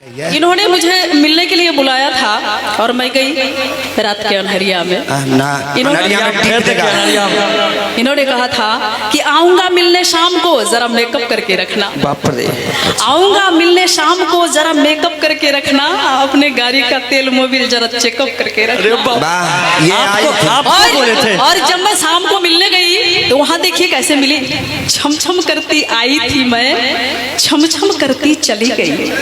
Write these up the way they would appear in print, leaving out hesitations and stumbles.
इन्होंने मुझे मिलने के लिए बुलाया था और मैं गई रात के अंधेरिया में। इन्होंने कहा था कि आऊंगा मिलने शाम को, जरा मेकअप करके रखना। बाप रे। आऊंगा मिलने शाम को, जरा मेकअप करके रखना, अपने गाड़ी का तेल मोबिल जरा चेकअप करके रखना। और जब मैं शाम को मिलने गई तो वहां देखिए कैसे मिली। छम छम करती आई थी मैं, छम छम करती चली गई।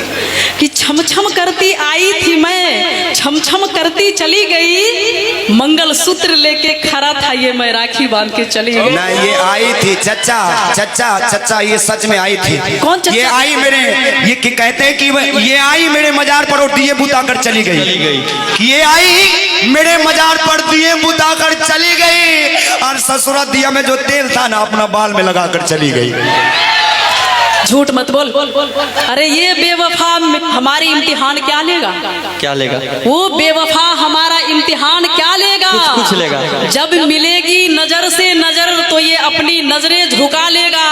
कि छम छम करती आई थी मैं, छम छम करती चली गई। मंगल सूत्र लेके खड़ा था ये, मैं राखी बांध के चली गई। ना ये आई थी चचा चचा चचा, ये सच में आई थी। कौन चचा? ये आई मेरे, ये कहते हैं कि ये आई मेरे मजार पर और दिए बुता कर चली गई। ये आई मेरे मजार पर दिए बुता कर चली गई, और ससुरा दिया में जो तेल था ना अपना बाल में लगा कर चली गई। झूठ मत बोल। अरे ये बेवफा हमारी इम्तिहान क्या लेगा? क्या लेगा? वो बेवफा हमारा इम्तिहान क्या लेगा? कुछ लेगा। जब मिलेगी नजर से नजर तो ये अपनी नजरें झुका लेगा।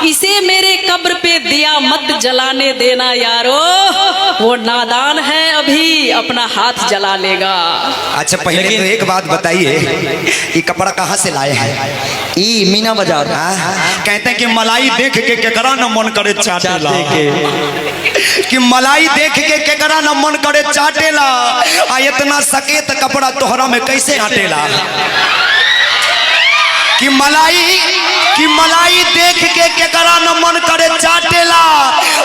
इसे मेरे कब्र पे दिया मत जलाने देना यारो, वो नादान है अभी अपना हाथ जला लेगा। अच्छा पहले तो एक बात बताइए, ये कपड़ा कहाँ से लाए हैं? ई मीना बाजार। कहते हैं कि मलाई देख के केकरा न मन करे चाटेला, कि मलाई देख के केकरा न मन करे चाटेला, आ इतना सकेत कपड़ा तोहरा में कैसे आटेला। कि मलाई देख के केकरा न मन करे चाटेला,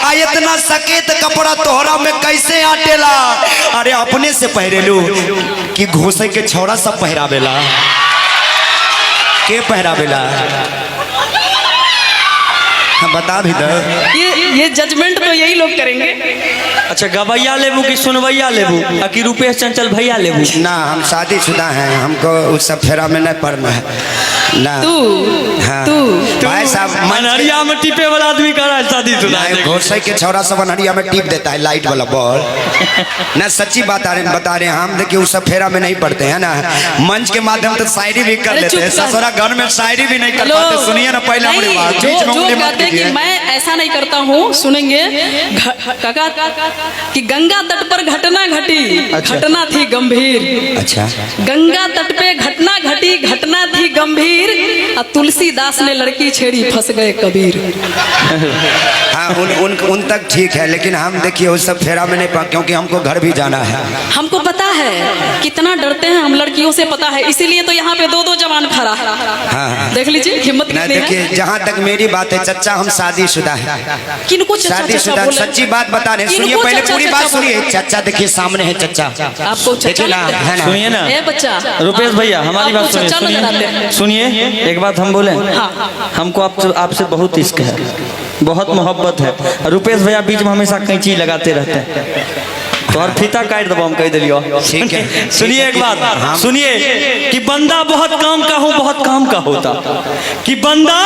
आ इतना सकेत कपड़ा तोहरा में कैसे आटेला। अरे अपने से पहरेलू कि घोसे के छौड़ा सब पहरावेला, के पहरावेला? बता भी दो। ये जजमेंट तो यही लोग करेंगे। अच्छा गवैया लेबू कि सुनवैया लेबू, कि रुपेश चंचल भैया लेबू? ना हम शादीशुदा हैं, हमको उस सब फेरा में नहीं पड़ना है ना। तू भाई साहब मनहरिया में टिपे वाला आदमी का शादीशुदा है। घोड़े के छौड़ा सब मनहरिया में टिप देता है लाइट वाला बॉल ना। सच्ची बता रहे हैं हम, देखिए उस सब फेरा में नहीं पड़ते हैं ना। मंच के माध्यम से शायरी भी कर लेते हैं, ससुरा घर में शायरी भी नहीं कर पाते। सुनिए ना पहले हमारी बात, कि मैं ऐसा नहीं करता हूँ। सुनेंगे काका कि गंगा तट पर घटना घटी, घटना थी गंभीर। अच्छा गंगा तट पे घटना घटी, घटना थी गंभीर। तुलसीदास ने लड़की छेड़ी, फंस गए कबीर। हाँ उन तक ठीक है, लेकिन हम देखिए उस सब फेरा में नहीं पा, क्योंकि हमको घर भी जाना है। हमको पता है कितना डरते हैं हम लड़कियों से, पता है। इसीलिए तो यहाँ पे दो जवान खड़ा है। हाँ देख लीजिए हिम्मत कितनी है। देखिए जहाँ तक मेरी बात है चचा, हम शादीशुदा है। किनको शादीशुदा? सच्ची बात बता रहे। सुनिए पहले पूरी बात सुनिए। चचा देखिए सामने है चचा, आपको देखिए ना, है ना? सुनिए ना बच्चा रुपेश भैया, हमारी बात सुनिए। सुनिए एक बात हम बोले, हमको आपसे बहुत इश्क है, बहुत मोहब्बत है। रुपेश भैया बीच में हमेशा कैंची लगाते रहते हैं, तो और फीता काट दबो हम कह दिलियो। ठीक है सुनिए एक बात, सुनिए कि बंदा बहुत काम का हूँ बहुत काम का होता, कि बंदा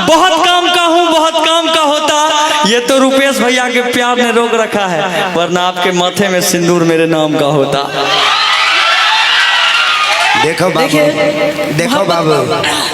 बहुत काम का हूँ बहुत काम का होता। ये तो रुपेश भैया के प्यार ने रोक रखा है, वरना आपके माथे में सिंदूर मेरे नाम का होता। देखो बाबू, देखो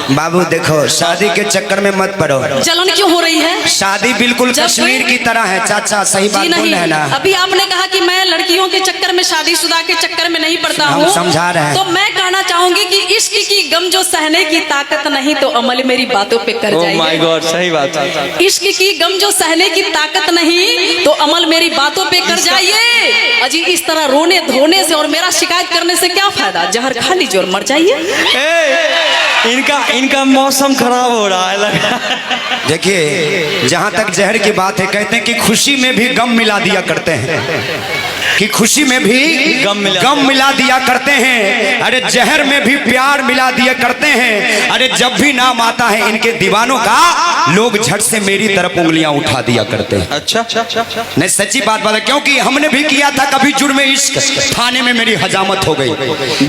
बाबू देखो, शादी के चक्कर में मत पड़ो। जलन क्यों हो रही है? शादी बिल्कुल कश्मीर की तरह है चाचा, सही बात बोल रहे हैं ना। अभी आपने कहा कि मैं लड़कियों के चक्कर में, शादीशुदा के चक्कर में नहीं पड़ता हूँ, समझा रहे हैं। तो मैं कहना चाहूंगी कि इश्क की गम जो सहने की ताकत नहीं, तो अमल मेरी बातों पे कर जाइए। ओह माय गॉड, सही बात है। इश्क की गम जो सहने की ताकत नहीं, तो अमल मेरी बातों पे कर जाइए। अजी इस तरह रोने धोने से और मेरा शिकायत करने से क्या फायदा? जहर खा लीजिए और मर जाइए। इनका मौसम खराब हो रहा है लगा। देखिए जहाँ तक जहर की बात है, कहते हैं कि खुशी में भी गम मिला दिया करते हैं, कि खुशी में भी गम मिला दिया करते हैं। अरे जहर में भी प्यार मिला दिया करते हैं। अरे जब भी नाम आता है इनके दीवानों का, लोग झट से मेरी तरफ उंगलियां उठा दिया करते हैं। अच्छा नहीं सच्ची बात है, क्योंकि हमने भी किया था कभी जुर्म इश्क, थाने में मेरी हजामत हो गई।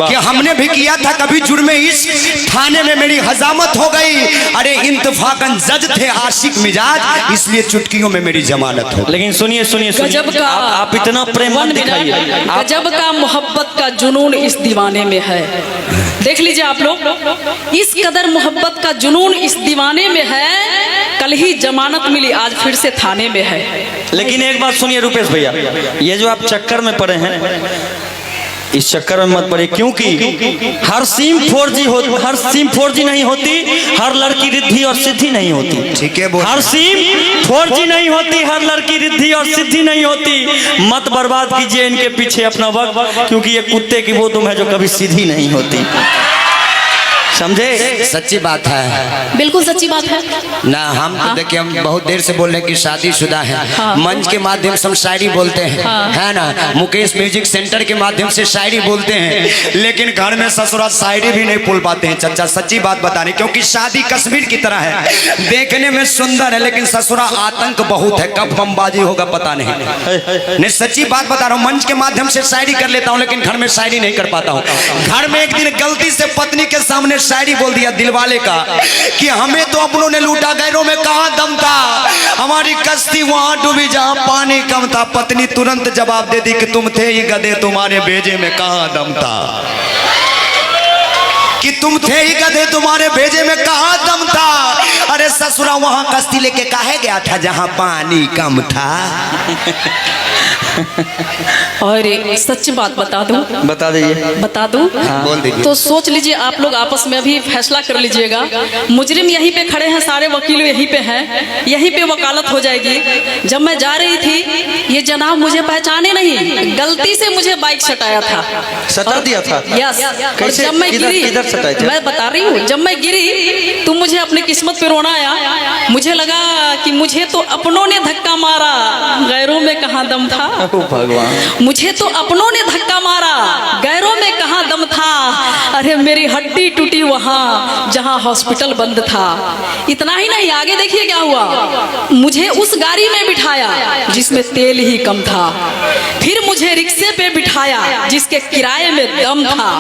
कि हमने भी किया था कभी जुर्म इश्क, थाने में मेरी हजामत हो गई। अरे इंतफाकन जज थे आशिक मिजाज, इसलिए चुटकियों में मेरी जमानत हो। लेकिन सुनिए गजब का आप इतना प्रेम दिखाइए, गजब का मोहब्बत का जुनून इस दीवाने में है। देख लीजिए आप लोग, इस कदर मोहब्बत का जुनून इस दीवाने में है। कल ही जमानत मिली, आज फिर से थाने में है। लेकिन एक बात सुनिए रुपेश भैया, ये जो आप चक्कर में पड़े हैं, इस चक्कर में मत पड़े, क्योंकि हर सिम 4G नहीं होती, हर लड़की रिद्धि और सिद्धि नहीं होती। ठीक है, बोल। हर सिम 4G नहीं होती, हर लड़की रिद्धि और सिद्धि नहीं होती। मत बर्बाद कीजिए इनके पीछे अपना वक्त, क्योंकि ये कुत्ते की वो तुम है जो कभी सीधी नहीं होती। समझे? सच्ची बात है, बिल्कुल सच्ची बात है ना। हम तो देखिए, हम बहुत देर से बोल रहे हैं कि शादीशुदा है। मंच के माध्यम से हम शायरी बोलते हैं, है ना। मुकेश म्यूजिक सेंटर के माध्यम से शायरी बोलते हैं, लेकिन घर में ससुरा शायरी भी नहीं बोल पाते हैं चचा। सच्ची बात बताने, क्योंकि शादी कश्मीर की तरह है, देखने में सुंदर है, लेकिन ससुरा आतंक बहुत है, कब बमबाजी होगा पता नहीं। नहीं, सच्ची बात बता रहा हूँ। मंच के माध्यम से शायरी कर लेता हूँ, लेकिन घर में शायरी नहीं कर पाता हूँ। घर में एक दिन गलती से पत्नी के सामने शायरी बोल दिया दिलवाले का कि हमें तो अपनों ने लूटा, गैरों में कहां दम था, हमारी कश्ती वहां डूबी जहां पानी कम था। पत्नी तुरंत जवाब दे दी कि तुम थे ही गधे, तुम्हारे भेजे में कहां दम था। कि तुम थे ही गधे, तुम्हारे भेजे में कहां दम था। अरे ससुरा वहां कश्ती लेके काहे गया था जहां पानी कम था। और सच बात बता दूं, बता दीजिए। बता दूं, बोल दीजिए। तो सोच लीजिए आप लोग आपस में अभी फैसला कर लीजिएगा। मुजरिम यहीं पे खड़े हैं, सारे वकील यहीं पे हैं, यहीं पे वकालत हो जाएगी। जब मैं जा रही थी, ये जनाब मुझे पहचाने नहीं, गलती से मुझे बाइक सटाया था, सटा दिया था। यस। और कैसे? जब मैं गिरी, किधर सटाए थे? मैं बता रही हूँ, जब मैं गिरी तो मुझे अपनी किस्मत पे रोना आया। मुझे लगा कि मुझे तो अपनों ने धक्का मारा, गैरों में कहाँ दम था। भगवान, मुझे तो अपनों ने धक्का मारा, गैरों में कहाँ दम था। अरे मेरी हड्डी टूटी वहां जहां हॉस्पिटल बंद था। इतना ही नहीं, आगे देखिए क्या हुआ। मुझे उस गाड़ी में बिठाया जिसमें तेल ही कम था, फिर मुझे रिक्शे पे बिठाया जिसके किराए में दम था।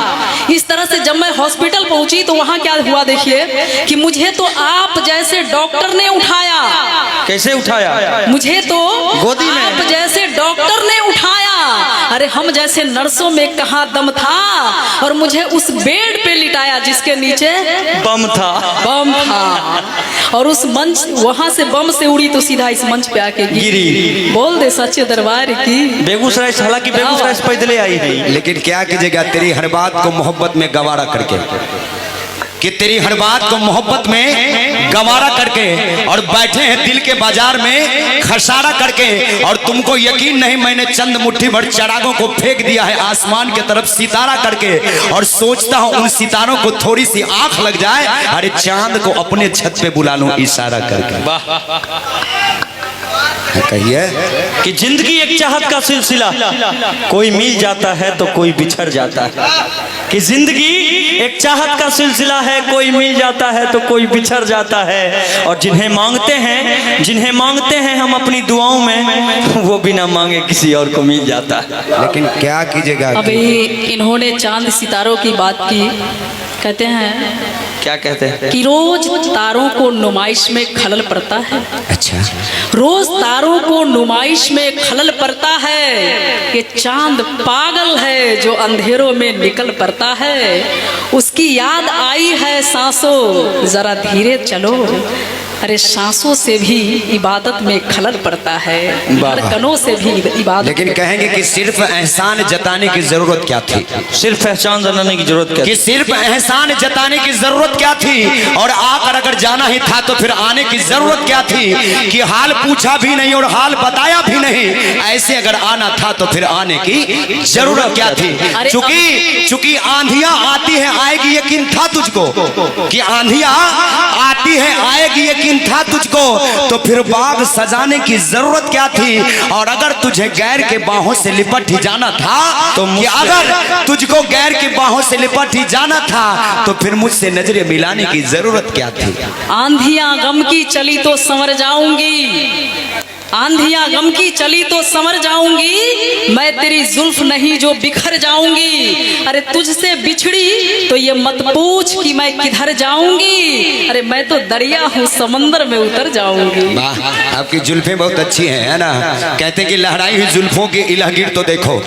इस तरह से जब मैं हॉस्पिटल पहुंची तो वहां क्या हुआ देखिए कि मुझे तो आप जैसे डॉक्टर ने उठाया। कैसे उठाया? मुझे तो गोदी में? आप जैसे डॉक्टर ने उठाया। अरे हम जैसे नर्सों में कहाँ दम था, और मुझे उस बेड पे लिटाया जिसके नीचे बम था। बम था। और उस मंच, वहां से बम से उड़ी तो सीधा इस मंच पे आके गिरी। बोल दे सच्चे दरबार की। बेगूसराय, हालांकि बेगूसराय से पैदल आई है, लेकिन क्या कीजिएगा, तेरी हर बात को मोहब्बत में गवारा करके, कि तेरी हर बात को मोहब्बत में गवारा करके, और बैठे हैं दिल के बाजार में खसारा करके। और तुमको यकीन नहीं, मैंने चंद मुट्ठी भर चरागों को फेंक दिया है आसमान की तरफ सितारा करके, और सोचता हूं उन सितारों को थोड़ी सी आंख लग जाए, अरे चांद को अपने छत पे बुला लूं इशारा करके। कहिए कि जिंदगी एक चाहत का सिलसिला, कोई मिल जाता है तो कोई बिछड़ जाता है। कि जिंदगी एक चाहत का सिलसिला है, कोई मिल जाता है तो कोई बिछड़ जाता है। और जिन्हें मांगते हैं हम अपनी दुआओं में, वो बिना मांगे किसी और को मिल जाता है। लेकिन क्या कीजिएगा। अभी इन्होंने चांद सितारों की बात की, कहते हैं क्या कहते हैं कि रोज तारों को नुमाइश में खलल पड़ता है। अच्छा, रोज तारों को नुमाइश में खलल पड़ता है। ये चांद पागल है जो अंधेरों में निकल पड़ता है। उसकी याद आई है सांसों, जरा धीरे चलो। अरे सांसों से भी इबादत में खलल पड़ता है, धड़कनों से भी इबादत। लेकिन कहेंगे कि सिर्फ एहसान जताने की जरूरत क्या थी। सिर्फ एहसान जताने की जरूरत क्या कि सिर्फ एहसान जताने की जरूरत क्या थी, और आकर अगर जाना ही था तो फिर आने की जरूरत क्या थी। कि हाल पूछा भी नहीं और हाल बताया भी नहीं, ऐसे अगर आना था तो फिर आने की जरूरत क्या थी। चूंकि आंधियां आती है आएगी यकीन था तुझको, कि आंधियां आती है आएगी यकीन था तुझको, तो फिर बाग सजाने की जरूरत क्या थी। और अगर तुझे गैर के बाहों से लिपट ही जाना था, तो अगर तुझको गैर की बाहों से लिपट ही जाना था, तो फिर मुझसे नजरें मिलाने की जरूरत क्या थी। आंधियां गम की चली तो संवर जाऊंगी, आंधियां गम की चली तो संवर जाऊंगी, मैं तेरी जुल्फ नहीं जो बिखर जाऊंगी। अरे तुझसे बिछड़ी तो ये मत पूछ कि मैं किधर जाऊंगी। अरे मैं तो दरिया हूँ, समंदर में उतर जाऊंगी। वाह, आपकी जुल्फें बहुत अच्छी हैं, है ना। कहते हैं कि लहराई हुई जुल्फों की इलाहगीर तो देखो,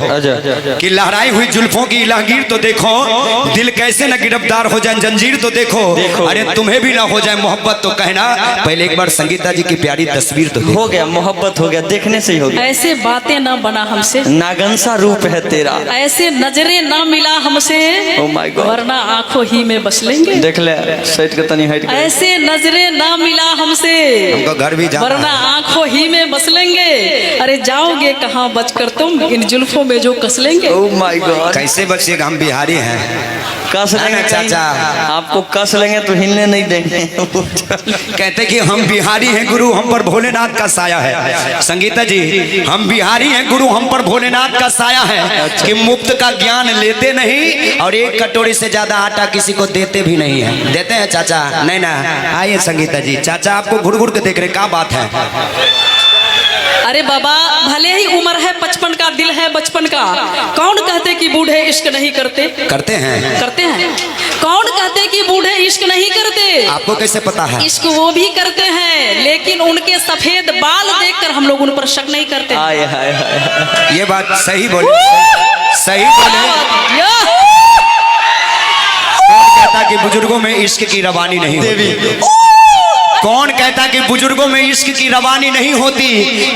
कि लहराई हुई जुल्फों की इलाहगीर तो देखो, दिल कैसे न गिरफ्तार हो जाए जंजीर तो देखो। अरे तुम्हें भी ना हो जाए मोहब्बत तो कहना। पहले एक बार संगीता जी की प्यारी तस्वीर तो हो गया। मोहब्बत हो गया, देखने से ही हो गया। ऐसे बातें ना बना हमसे, नागनसा रूप है तेरा, ऐसे नजरें ना मिला हमसे, Oh my God। वरना आंखों ही में बस लेंगे। देख ले सेट के तनी हट गए। ऐसे नजरें ना मिला हमसे, हमको घर भी जाना वरना है। आंखों ही में बस लेंगे। अरे जाओगे कहाँ बचकर तुम, इन जुल्फों में जो कस लेंगे। Oh my God। कैसे बचिएगा, हम बिहारी हैं। कस है लेंगे ना चाचा? आपको कस लेंगे तो हिलने नहीं देंगे। कहते कि हम बिहारी हैं गुरु, हम पर भोलेनाथ का साया है। संगीता जी, हम बिहारी हैं गुरु, हम पर भोलेनाथ का साया है कि मुफ्त का ज्ञान लेते नहीं और एक कटोरी से ज्यादा आटा किसी को देते भी नहीं है। देते हैं चाचा? नहीं ना। आइए संगीता जी, चाचा आपको घुड़ घुड़ के देख रहे, क्या बात है? अरे बाबा, भले ही उम्र है 55 का, दिल है बचपन का। कौन कहते कि बूढ़े इश्क नहीं करते? करते हैं। करते हैं। कौन कहते कि बूढ़े इश्क नहीं करते? आपको कैसे पता है? इश्क वो भी करते हैं, लेकिन उनके सफेद बाल देखकर हम लोग उन पर शक नहीं करते। हाय हाय हाय। ये बात सही बोले, सही बोले। कौन कहता कि बुजुर्गों में इश्क की रवानी नहीं होती? कौन कहता कि बुजुर्गों में इश्क की रवानी नहीं होती?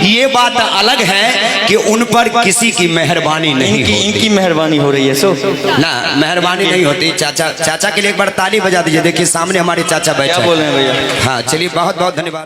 ये बात अलग है कि उन पर किसी की मेहरबानी नहीं होती। इनकी मेहरबानी हो रही है। सो ना, मेहरबानी नहीं होती। चाचा, चाचा के लिए एक बार ताली बजा दीजिए। देखिए सामने हमारे चाचा बैठे क्या हैं। बोल रहे हैं भैया? हाँ चलिए, बहुत बहुत धन्यवाद।